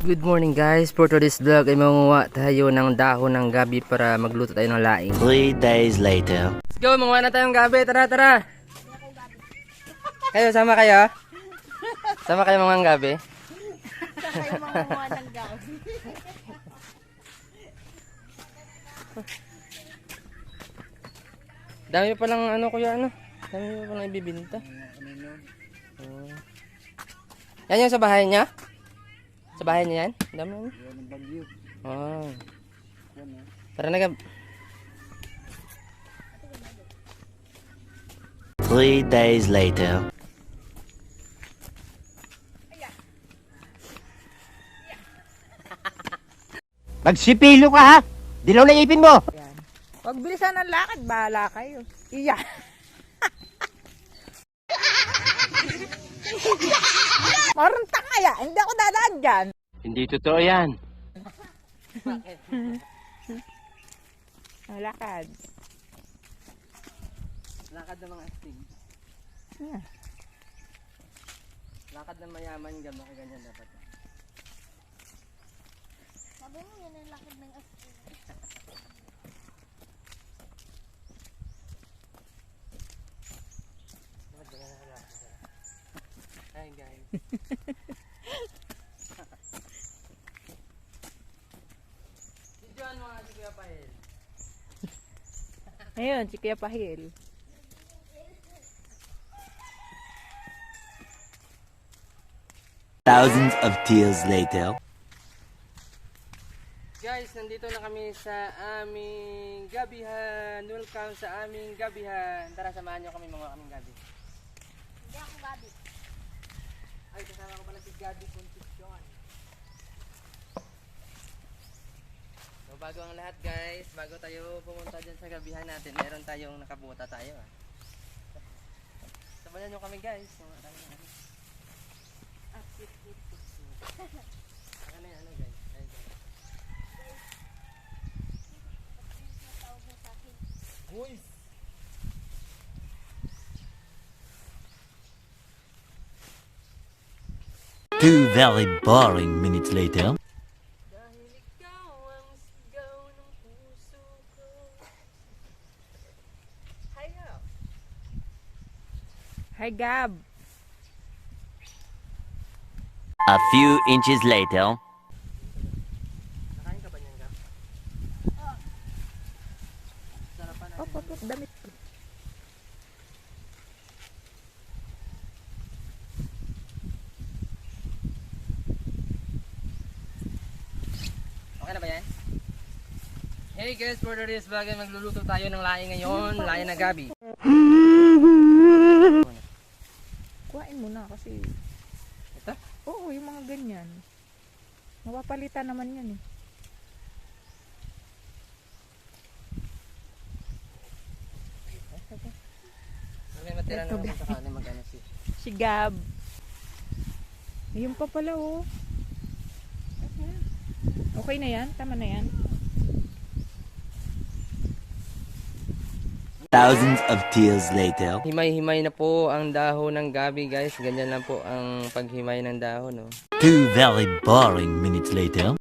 Good morning guys, for today's vlog ay manguha tayo ng dahon ng gabi para magluto tayo ng laing. 3 days later. Let's go, manguha na tayong gabi, tara. Kayo, sama kayo? Sama kayo mga gabi? Saka yung manguha ng gabi. Dami palang ano kuya ano? Dami palang ibibinta. Oh. Yan yung sa bahay niya? Sa bahay niya yan? Dami yan. Oh. Tara na gab. 3 days later. Magsipilo ka ha! Dilaw na ipin mo! Huwag bilisan ng lakad, bahala kayo. Iya. Marunta kaya, hindi ako dadaan dyan. Hindi totoo yan. Ang lakad. Lakad ng mga astig. Yeah. Lakad ng mayaman gab, ganyan dapat. Sabi mo yan ang lakad ng astig. Hi guys. Diyan mga si Kuya Pahil. Ayun, si Kuya Pahil. Thousands of tears later. Guys, nandito na kami sa aming gabihan. Welcome sa aming gabihan. Tara, samahan nyo kami mga kaming gabi. Hindi ako gabi. Ay, kasama ko pala si Gabi Concepcion. So, bago ang lahat guys, bago tayo pumunta dyan sa gabihan natin, meron tayong nakabuta tayo. Sabayan nyo kami guys. Ano yan, ano guys? Ay, guys. Boys! Two very boring minutes later. Dahil ikaw ang sigaw ng puso ko. Hi Gab! Hi, Gab. A few inches later. Nakain ka ba niyan Gab? Sarapan na. Op, damit. Okay na ba yan? Hey guys, for today's vlog ay magluluto tayo ng laing ngayon. Laing na gabi. Kuhain mo na kasi. Ito? Oo, yung mga ganyan. Mapapalitan naman yan eh. May matira Ito, naman sa kanin mag-ano si. Si Gab. Ayun pa pala oh. Okay na yan? Tama na yan? Thousands of tears later. Himay-himay na po ang dahon ng gabi guys. Ganyan lang po ang paghimay ng dahon. Oh. 2 very boring minutes later.